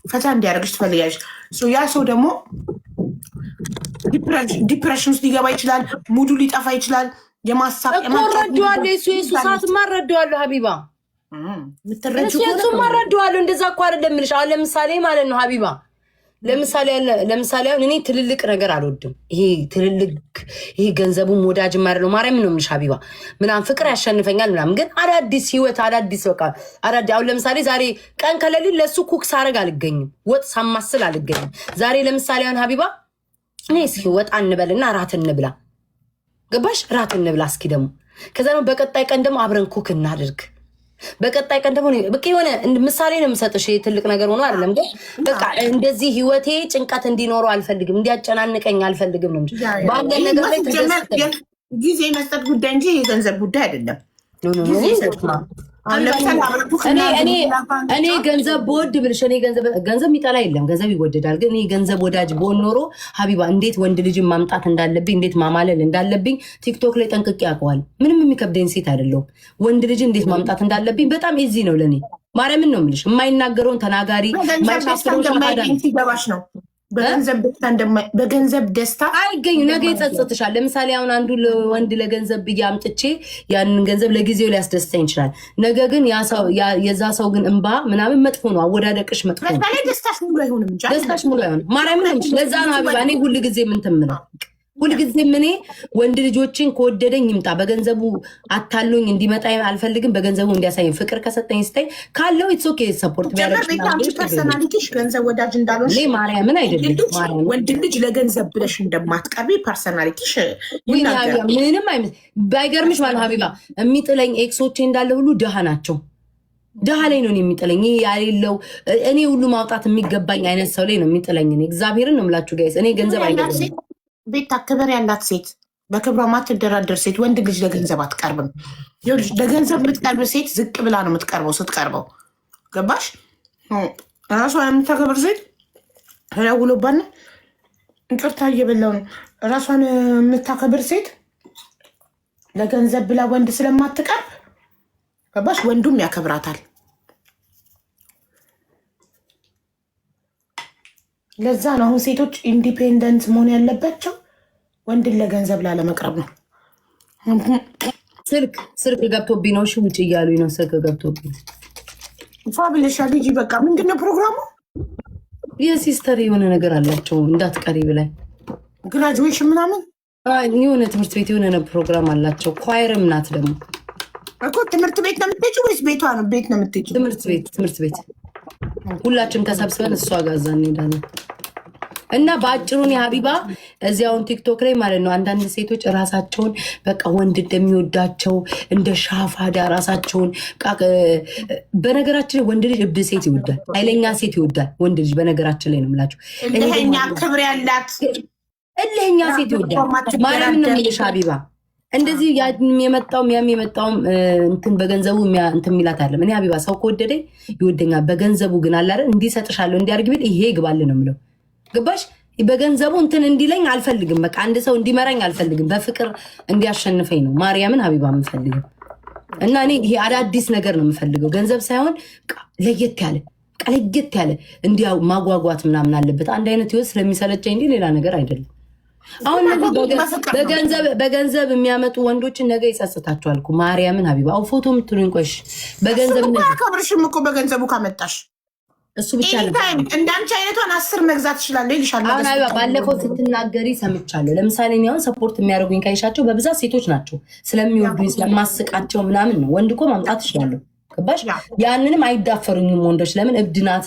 ፈታ እንዲያደርግሽ ትፈልጊያለሽ። ያ ሰው ደግሞ ዲፕሬሽን ውስጥ ሊገባ ይችላል። ሙዱ ሊጠፋ ይችላል። የማሳብ እረዳዋለሁ። የሱ ሰዓትማ እረዳዋለሁ ሀቢባ እሱማ እረዳዋለሁ። እንደዛ እኮ አይደለም የምልሽ። አሁን ለምሳሌ ማለት ነው ሀቢባ ለምሳሌ አሁን እኔ ትልልቅ ነገር አልወድም። ይሄ ገንዘቡም ወዳጅም አይደለም። ማርያም ነው የምልሽ ሀቢባ ምናምን ፍቅር ያሸንፈኛል ምናምን። ግን አዳዲስ ህይወት አዳዲስ በቃ አሁን ለምሳሌ ዛሬ ቀን ከሌሊት ለሱ ኩክ ሳረግ አልገኝም፣ ወጥ ሳማስል አልገኝም። ዛሬ ለምሳሌ አሁን ሀቢባ እኔ እስኪ ወጥ እንበልና ራት እንብላ፣ ገባሽ? ራት እንብላ እስኪ ደግሞ ከዛ ነው በቀጣይ ቀን ደግሞ አብረን ኩክ እናድርግ። በቀጣይ ቀን ደግሞ በቃ የሆነ ምሳሌ ነው የምሰጥሽ። ትልቅ ነገር ሆኖ አይደለም ግን በቃ እንደዚህ ህይወቴ ጭንቀት እንዲኖረው አልፈልግም፣ እንዲያጨናንቀኝ አልፈልግም ነው እንጂ ባለ ነገር ላይ ጊዜ መስጠት ጉዳይ እንጂ የገንዘብ ጉዳይ አይደለም። እኔ ገንዘብ በወድ ብልሽ እኔ ገንዘብ የሚጠላ የለም፣ ገንዘብ ይወደዳል። ግን እኔ ገንዘብ ወዳጅ በሆን ኖሮ ሀቢባ እንዴት ወንድ ልጅን ማምጣት እንዳለብኝ እንዴት ማማለል እንዳለብኝ ቲክቶክ ላይ ጠንቅቄ ያውቀዋል። ምንም የሚከብደኝ ሴት አይደለሁም። ወንድ ልጅን እንዴት ማምጣት እንዳለብኝ በጣም ኢዚ ነው ለእኔ። ማርያምን ነው የምልሽ። የማይናገረውን ተናጋሪ ሲገባሽ ነው። በገንዘብ ደስታ አይገኙ ነገ ይጸጽትሻል። ለምሳሌ አሁን አንዱ ወንድ ለገንዘብ ብዬ አምጥቼ ያንን ገንዘብ ለጊዜው ሊያስደስተኝ ይችላል። ነገ ግን የዛ ሰው ግን እንባ ምናምን መጥፎ ነው። አወዳደቅሽ መጥፎ ነው። ደስታሽ ሙሉ አይሆንም። ደስታሽ ሙሉ አይሆንም። ማርያም ነው። ለዛ ነው ሀቢባ እኔ ሁል ጊዜ ምንትምነው ሁልጊዜም እኔ ወንድ ልጆችን ከወደደኝ ይምጣ፣ በገንዘቡ አታሎኝ እንዲመጣ አልፈልግም። በገንዘቡ እንዲያሳይኝ ፍቅር ከሰጠኝ ስጠኝ ካለው ኢትስ ኦኬ ሰፖርት ቢያደርግ ፐርሰናሊቲሽ ገንዘብ ወዳጅ እንዳልሆነ ማርያምን አይደለም። ወንድ ልጅ ለገንዘብ ብለሽ እንደማትቀርቢ ፐርሰናሊቲሽ ይናገራል። ምንም አይነት ባይገርምሽ ማለት ሀቢባ የሚጥለኝ ኤክሶቼ እንዳለ ሁሉ ድሃ ናቸው። ድሃ ላይ ነው የሚጥለኝ። ይሄ ያሌለው እኔ ሁሉ ማውጣት የሚገባኝ አይነት ሰው ላይ ነው የሚጥለኝ። እግዚአብሔርን ነው የምላችሁ ጋይስ። እኔ ገንዘብ አይደለም ቤታ ክብር ያላት ሴት፣ በክብሯ ማትደራደር ሴት ወንድ ልጅ ለገንዘብ አትቀርብም። ለገንዘብ የምትቀርብ ሴት ዝቅ ብላ ነው የምትቀርበው። ስትቀርበው ገባሽ? ራሷን የምታከብር ሴት ተደውሎባን እንቅርታ እየበላው ነው። ራሷን የምታከብር ሴት ለገንዘብ ብላ ወንድ ስለማትቀርብ ገባሽ? ወንዱም ያከብራታል። ለዛ ነው አሁን ሴቶች ኢንዲፔንደንት መሆን ያለባቸው ወንድን ለገንዘብ ላለመቅረብ ነው። ስልክ ገብቶብኝ ነው ውጭ እያሉኝ ነው። ስልክ ገብቶብኝ ፋብለሻ ልጅ በቃ ምንድነው ፕሮግራሙ? የሲስተር የሆነ ነገር አላቸው እንዳትቀሪ ብላኝ ግራጁዌሽን ምናምን የሆነ ትምህርት ቤት የሆነ ፕሮግራም አላቸው። ኳየርም ናት ደግሞ እኮ ትምህርት ቤት ነው የምትሄጂው ወይስ ቤቷ ነው? ቤት ነው የምትሄጂው? ትምህርት ቤት ሁላችን ተሰብስበን እሷ ጋር እዛ እንሄዳለን። እና በአጭሩን የሀቢባ እዚያውን ቲክቶክ ላይ ማለት ነው አንዳንድ ሴቶች ራሳቸውን በቃ ወንድ እንደሚወዳቸው እንደ ሻፋዳ ራሳቸውን በነገራችን ላይ ወንድ ልጅ እብድ ሴት ይወዳል፣ ኃይለኛ ሴት ይወዳል ወንድ ልጅ። በነገራችን ላይ ነው የምላችሁ እልህኛ ክብር ያላት እልህኛ ሴት ይወዳል። ማርያም ነው የሚልሽ ሀቢባ። እንደዚህ የመጣውም እንትን በገንዘቡ እንትን የሚላት አለም። እኔ ሀቢባ ሰው ከወደደኝ ይወደኛል። በገንዘቡ ግን አላረ እንዲሰጥሻለሁ እንዲያርግ ቢል ይሄ ይግባል ነው የምለው። ገባሽ? በገንዘቡ እንትን እንዲለኝ አልፈልግም። በቃ አንድ ሰው እንዲመራኝ አልፈልግም። በፍቅር እንዲያሸንፈኝ ነው ማርያምን ሀቢባ የምፈልገው። እና እኔ ይሄ አዳዲስ ነገር ነው የምፈልገው፣ ገንዘብ ሳይሆን ለየት ያለ እንዲያው ማጓጓት ምናምን አለበት። አንድ አይነት ህይወት ስለሚሰለቸኝ እንጂ ሌላ ነገር አይደለም። አሁን በገንዘብ የሚያመጡ ወንዶችን ነገ ይጸጽታቸዋል እኮ ማርያምን ሀቢባ። አው ፎቶ የምትሉኝ ቆይሽ በገንዘብ ከብርሽም እኮ በገንዘቡ ካመጣሽ እሱ ብቻ ነው። እንዳንቺ አይነቷን 10 መግዛት ይችላል ይልሻል። ባለፈው ስትናገሪ ሰምቻለሁ። ለምሳሌ እኔ አሁን ሰፖርት የሚያደርጉኝ ካይሻቸው በብዛት ሴቶች ናቸው። ስለሚወዱኝ ስለማስቃቸው ምናምን ነው። ወንድ እኮ ማምጣት ይችላለሁ። ገባሽ? ያንንም አይዳፈሩኝም ወንዶች። ለምን እብድ ናት፣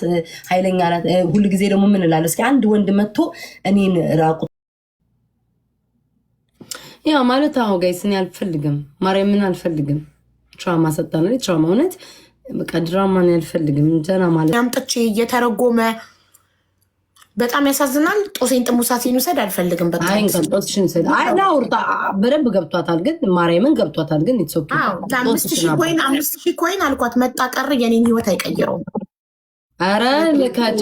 ኃይለኛ ናት። ሁልጊዜ ደግሞ ምን እላለሁ? እስኪ አንድ ወንድ መጥቶ እኔን ራቁ ያ ማለት አሁ ጋይስ እኔ አልፈልግም። ማርያምን አልፈልግም። ትራማ ሰጣነ ትራማ እውነት በቃ ድራማን አልፈልግም። እንጀራ ማለት ያምጥቼ እየተረጎመ በጣም ያሳዝናል። ጦሴን ጥሙሳሴን ውሰድ አልፈልግም። በቃ ጦስሽን ሰድ አውርታ በደንብ ገብቷታል። ግን ማርያምን ገብቷታል። ግን ኢትስ ኦኬ 5,000 ኮይን አልኳት። መጣ ቀር የኔን ህይወት አይቀይረውም። አረ ለካጭ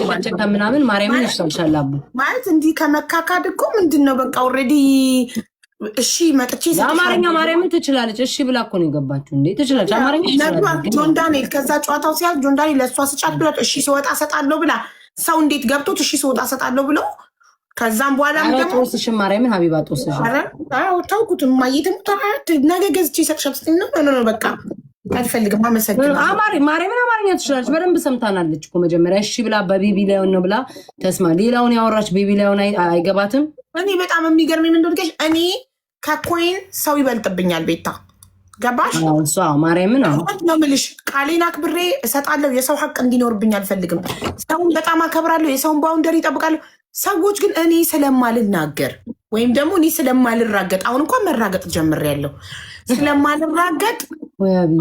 ምናምን ማርያምን ይሻልሻል አቡ ማለት እንዲህ ከመካካድ እኮ ምንድነው በቃ ኦልሬዲ እሺ መጥቼ አማርኛ ማርያምን ትችላለች። እሺ ብላ እኮ ነው የገባችሁ እንዴ? ትችላለች አማርኛ። ጆን ዳንኤል ከዛ ጨዋታው ሲያል ጆን ዳንኤል ለእሷ ስጫት ብላት እሺ ስወጣ ሰጣለሁ ብላ ሰው እንዴት ገብቶት እሺ ስወጣ እሰጣለሁ ብሎ ከዛም በኋላ ደግሞ ጦስሽን ማርያምን ሀቢባ ጦስሽ ታውቁት ማየትም ነገ ገዝቼ ሰቅሸብ ስትኝ ነው በቃ አልፈልግም። አመሰግናለሁ። ማርያምን አማርኛ ትችላለች በደንብ ሰምታናለች እኮ መጀመሪያ እሺ ብላ በቤቢ ላይሆን ነው ብላ ተስማ ሌላውን ያወራች ቤቢ ላይሆን አይገባትም። እኔ በጣም የሚገርመኝ ምን እንደሆነ እኔ ከኮይን ሰው ይበልጥብኛል። ቤታ ገባሽ? እሷ ማርያምን ነው የምልሽ። ቃሌን አክብሬ እሰጣለሁ። የሰው ሀቅ እንዲኖርብኝ አልፈልግም። ሰውን በጣም አከብራለሁ። የሰውን ባውንደሪ ይጠብቃለሁ። ሰዎች ግን እኔ ስለማልናገር ወይም ደግሞ እኔ ስለማልራገጥ አሁን እንኳን መራገጥ ጀምሬያለሁ። ስለማልራገጥ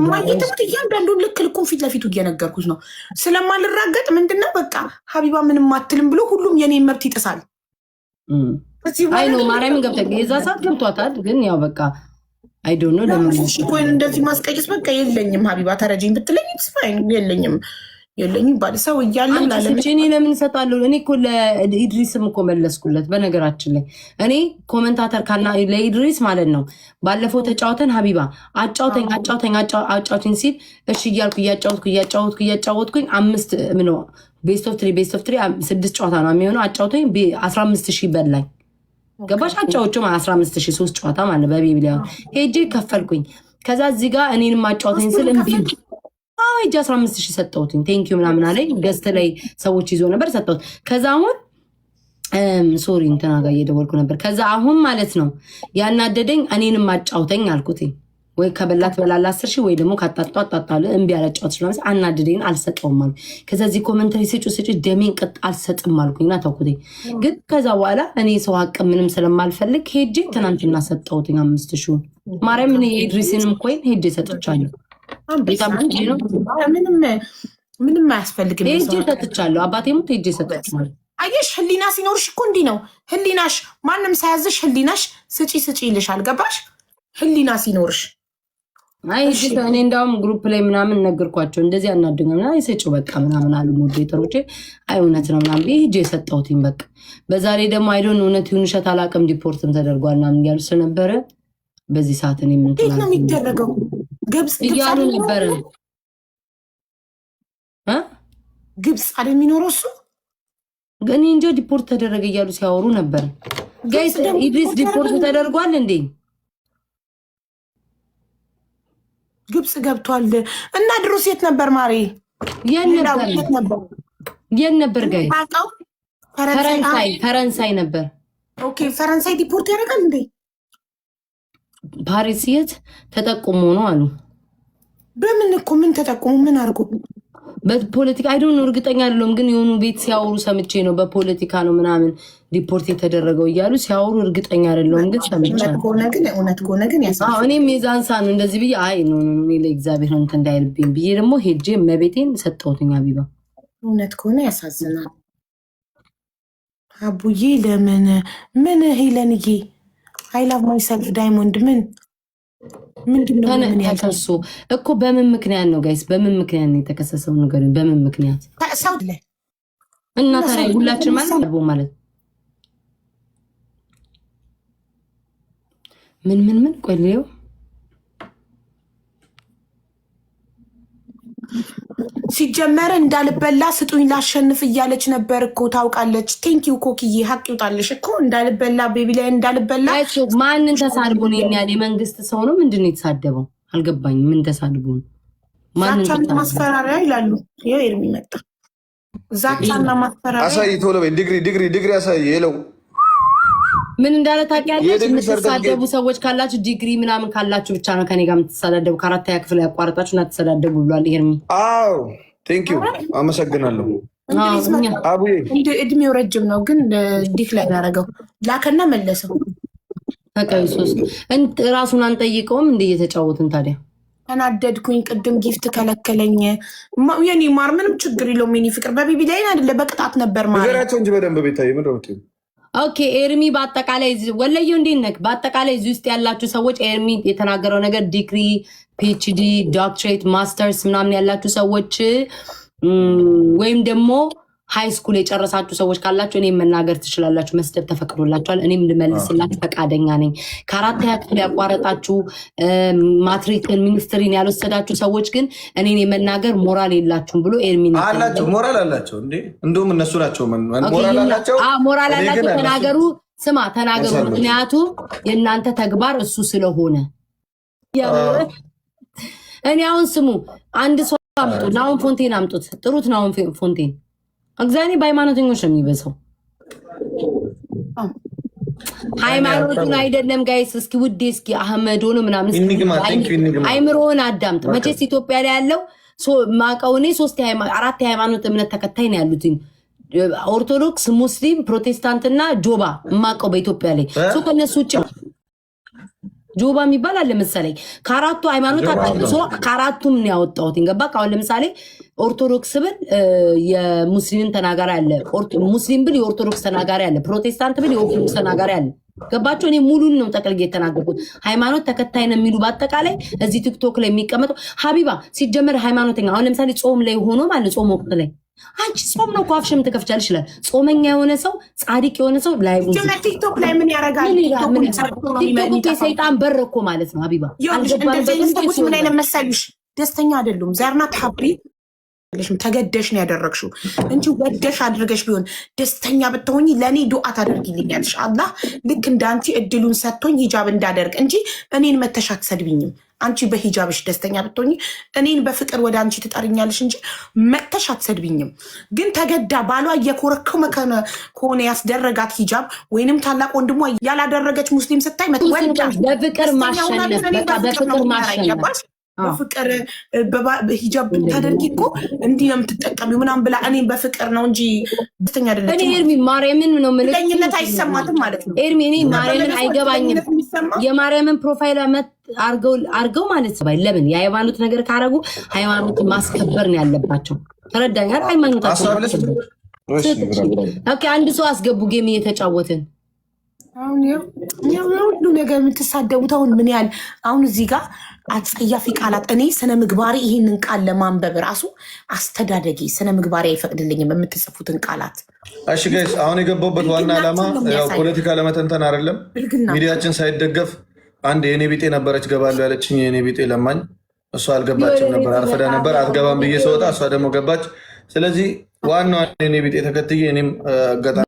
ማየትም እያንዳንዱን ልክ ልኩን ፊት ለፊቱ እየነገርኩት ነው። ስለማልራገጥ ምንድነው በቃ ሀቢባ ምንም አትልም ብሎ ሁሉም የኔን መብት ይጥሳል። አይ ነው ማርያምን ገብተ የዛ ሰዓት ገብቷታል። ግን ያው በቃ አይዶኖ ለምን እንደዚህ ማስቀየስ በቃ የለኝም። ሀቢባ ተረጂኝ ብትለኝ ስፋይን የለኝም ባል ሰው እያለ እኔ ለምን እሰጣለሁ? እኔ እኮ ለኢድሪስም እኮ መለስኩለት። በነገራችን ላይ እኔ ኮመንታተር ካና ለኢድሪስ ማለት ነው ባለፈው ተጫወተን ሀቢባ አጫውተኝ ሲል እሺ እያልኩ እያጫወትኩኝ 5 ምነው ቤስት ኦፍ 3 6 ጨዋታ ነው የሚሆነው። አጫውተኝ 15,000 በላኝ። ገባሽ? አጫዎቹ 15,000 3 ጨዋታ ማለት በቤቢ ላይ ሄጄ ከፈልኩኝ። ከዛ እዚህ ጋር እኔንም አጫውተኝ ስል እምቢ ሄጄ 15,000 ሰጠሁትኝ። ቴንኪዩ ምናምን አለኝ። ገዝት ላይ ሰዎች ይዞ ነበር ሰጠሁት። ከዛ አሁን ሶሪ እንትና ጋር እየደወልኩ ነበር። ከዛ አሁን ማለት ነው ያናደደኝ እኔንም አጫውተኝ አልኩትኝ። ወይ ከበላት በላላ 10,000 ወይ ደግሞ ካጣጣ አጣጣለ እምቢ አላጫውት ስለማለት አናደደኝ። አልሰጠውም አልኩ። ከዛ እዚህ ኮሜንታሪ ስጩ ደሜን ቅጥ አልሰጥም አልኩኝና ተውኩትኝ። ግን ከዛ በኋላ እኔ ሰው ሀቅ ምንም ስለማልፈልግ ሄጄ ትናንትና ሰጠሁትኝ 5,000 ማርያም። እኔ ኢድሪስንም ኮይን ሄጄ ሰጥቻለሁ። ምንም አያስፈልግም። ሄጄ ሰጥቻለሁ። አባቴ ሙት ሄጄ ሰጥቻለሁ። አየሽ ህሊና ሲኖርሽ እኮ እንዲህ ነው። ህሊናሽ ማንም ሳያዝሽ ህሊናሽ ስጪ ይልሻል። ገባሽ? ህሊና ሲኖርሽ አይ እኔ እንዳውም ግሩፕ ላይ ምናምን ነገርኳቸው። እንደዚህ አናድገምና ይሰጭው በቃ ምናምን አሉ ሞዴሬተሮቼ። አይ እውነት ነው ምናምን ሄጄ የሰጠሁትኝ በቃ። በዛሬ ደግሞ አይዶን እውነት ይሁን ውሸት አላውቅም ዲፖርትም ተደርጓል ምናምን እያሉ ስለነበረ በዚህ ሰዓት እኔ ምን እንዴት ነው የሚደረገው? ግብጽ እያሉ ነበረ። ግብጽ አይደል የሚኖረው እሱ? ግን እንጃ ዲፖርት ተደረገ እያሉ ሲያወሩ ነበር። ጋይስ ኢድሪስ ዲፖርት ተደርጓል እንዴ? ግብጽ ገብቷል። እና ድሮስ የት ነበር ማሪ? የት ነበር ጋይ? ፈረንሳይ ነበር። ኦኬ ፈረንሳይ ዲፖርት ያደርጋል እንዴ? ፓሪስ የት ተጠቁሞ ነው አሉ። በምን እኮ ምን ተጠቁሞ ምን አድርጎ? በፖለቲካ አይዶን ነው እርግጠኛ አይደለም። ግን የሆኑ ቤት ሲያወሩ ሰምቼ ነው በፖለቲካ ነው ምናምን ዲፖርት የተደረገው እያሉ ሲያወሩ እርግጠኛ አይደለም። ግን ሰምቻለሁ። እውነት ከሆነ ግን ያሳዝናል። እኔም የዛን ሰዓት ነው እንደዚህ ብዬ አይ ኖ እኔ ለእግዚአብሔር እንትን እንዳይልብኝ ብዬ ደግሞ ሄጄ መቤቴን ሰጠሁትኝ። ሀቢባ እውነት ከሆነ ያሳዝናል። አቡዬ ለምን ምን ሄለንዬ አይ ላቭ ማይሰልፍ ዳይሞንድ ምንድነው ተከሶ እኮ በምን ምክንያት ነው ጋይስ? በምን ምክንያት ነው የተከሰሰው? ነገር በምን ምክንያት ሰው እና ታዲያ ሁላችን ማለት ምን ቆይሌው ሲጀመር እንዳልበላ ስጡኝ ላሸንፍ እያለች ነበር እኮ ታውቃለች። ቴንኪው ኮክዬ ሀቅ ይውጣልሽ እኮ እንዳልበላ ቤቢ ላይ እንዳልበላ። ማንን ተሳድቦ ነው የሚያል? የመንግስት ሰው ነው ምንድን ነው የተሳደበው? አልገባኝም። ምን ተሳድቦ ነው? ዛቻና ማስፈራሪያ ይላሉ። ይኸው ኤርሚ መጣ። ዛቻና ማስፈራሪያ አሳይ ቶሎ በይ። ዲግሪ አሳይ የለው ምን እንዳለ ታውቂያለሽ? የምትሳደቡ ሰዎች ካላችሁ ዲግሪ ምናምን ካላችሁ ብቻ ነው ከኔ ጋር የምትሳዳደቡ። ከአራተኛ ክፍል ያቋረጣችሁ እና ትሰዳደቡ ብሏል ኤርሚ። አዎ ቴንኪው አመሰግናለሁ። አቡዬ እድሜው ረጅም ነው ግን ዲክላይን ያደረገው ላከና መለሰው። ተቀይሶስ ራሱን አንጠይቀውም እንደ እየተጫወትን ታዲያ ተናደድኩኝ። ቅድም ጊፍት ከለከለኝ። የኔ ማር ምንም ችግር የለውም የኔ ፍቅር። በቢቢ ላይ አይደለ በቅጣት ነበር ማለት ነገራቸው እንጂ በደንብ ቤታዬ ምን ነው። ኦኬ ኤርሚ በአጠቃላይ ወለየው እንዴት ነህ? በአጠቃላይ እዚህ ውስጥ ያላችሁ ሰዎች ኤርሚ የተናገረው ነገር ዲግሪ፣ ፒኤችዲ፣ ዶክትሬት፣ ማስተርስ ምናምን ያላችሁ ሰዎች ወይም ደግሞ ሃይ ስኩል የጨረሳችሁ ሰዎች ካላችሁ እኔም መናገር ትችላላችሁ። መስደብ ተፈቅዶላችኋል። እኔም ልመልስላችሁ ፈቃደኛ ነኝ። ከአራተኛ ክፍል ያቋረጣችሁ ማትሪክን ሚኒስትሪን ያልወሰዳችሁ ሰዎች ግን እኔን የመናገር ሞራል የላችሁም ብሎ ኤርሚን አላቸው። ሞራል አላቸው እንዴ? እንደውም እነሱ ናቸው ሞራል አላቸው። ሞራል አላቸው። ተናገሩ፣ ስማ ተናገሩ። ምክንያቱም የእናንተ ተግባር እሱ ስለሆነ እኔ አሁን ስሙ አንድ ሰው አምጡ፣ ናሁን ፎንቴን አምጡት፣ ጥሩት። ናሁን ፎንቴን እግዚአብሔር በሃይማኖተኞች ነው የሚበዛው። ሃይማኖቱን አይደለም ጋይስ። እስኪ ውዴ እስኪ አህመድ ሆኖ ምናምን አይምሮውን አዳምጥ። መቼስ ኢትዮጵያ ላይ ያለው ማቀው እኔ አራት የሃይማኖት እምነት ተከታይ ነው ያሉት፣ ኦርቶዶክስ፣ ሙስሊም፣ ፕሮቴስታንት እና ጆባ ማቀው በኢትዮጵያ ላይ ከነሱ ውጭ ጆባ የሚባል አለ መሰለኝ። ከአራቱ ሃይማኖት ከአራቱም ነው ያወጣሁት። ገባ? አሁን ለምሳሌ ኦርቶዶክስ ብል የሙስሊምን ተናጋሪ አለ፣ ሙስሊም ብል የኦርቶዶክስ ተናጋሪ አለ፣ ፕሮቴስታንት ብል የኦርቶዶክስ ተናጋሪ አለ። ገባቸው? እኔ ሙሉን ነው ጠቅልጌ የተናገርኩት። ሃይማኖት ተከታይ ነው የሚሉ በአጠቃላይ እዚህ ቲክቶክ ላይ የሚቀመጠው ሀቢባ ሲጀመር ሃይማኖተኛ አሁን ለምሳሌ ጾም ላይ ሆኖ ማለት ጾም ወቅት ላይ አንቺ ጾም ነው እኮ አፍሽም ትከፍቻለሽ ይችላል። ጾመኛ የሆነ ሰው ጻድቅ የሆነ ሰው ላይ ቲክቶክ ላይ ምን ያደርጋል? ቲክቶክ የሰይጣን በር እኮ ማለት ነው ሀቢባ። ሰዎች ምን አይነት መሰሉሽ? ደስተኛ አይደሉም። ዛርናት ሀቢ ተገደሽ ነው ያደረግሽው እንጂ ወደሽ አድርገሽ ቢሆን ደስተኛ ብትሆኚ ለእኔ ዱዓ ታደርጊልኛለሽ። አላህ ልክ እንዳንቺ እድሉን ሰጥቶኝ ሂጃብ እንዳደርግ እንጂ እኔን መተሽ አትሰድቢኝም። አንቺ በሂጃብሽ ደስተኛ ብትሆኚ እኔን በፍቅር ወደ አንቺ ትጠርኛለሽ እንጂ መተሽ አትሰድቢኝም። ግን ተገዳ ባሏ እየኮረከው መከነ ከሆነ ያስደረጋት ሂጃብ ወይንም ታላቅ ወንድሟ ያላደረገች ሙስሊም ስታይ በፍቅር ማሸነፍ በፍቅር ማሸነፍ በፍቅር ሂጃብ ብታደርጊ እኮ እንዲህ ነው የምትጠቀሚው ምናምን ብላ እኔም በፍቅር ነው እንጂ ደስተኛ አይደለችም። እኔ ኤርሚ ማርያምን ነው ምለኝነት አይሰማትም ማለት ነው። ኤርሚ እኔ ማርያምን አይገባኝም። የማርያምን ፕሮፋይል አርገው ማለት ነው። ለምን የሃይማኖት ነገር ካረጉ ሃይማኖትን ማስከበር ነው ያለባቸው። ተረዳኛል? ሃይማኖታቸው አንድ ሰው አስገቡ። ጌም እየተጫወትን ሁሉ ነገር የምትሳደቡት አሁን ምን ያህል አሁን እዚህ ጋር አጸያፊ ቃላት። እኔ ስነ ምግባሬ ይህንን ቃል ለማንበብ ራሱ አስተዳደጌ ስነ ምግባሬ አይፈቅድልኝም የምትጽፉትን ቃላት። እሺ ጋይስ፣ አሁን የገባሁበት ዋና ዓላማ ፖለቲካ ለመተንተን አይደለም። ሚዲያችን ሳይደገፍ አንድ የኔ ቢጤ ነበረች ገባለሁ ያለችኝ የኔ ቢጤ ለማኝ፣ እሷ አልገባችም ነበር፣ አርፈዳ ነበር። አትገባም ብዬ ስወጣ እሷ ደግሞ ገባች። ስለዚህ ዋናው የኔ ቢጤ ተከትዬ እኔም አጋጣሚ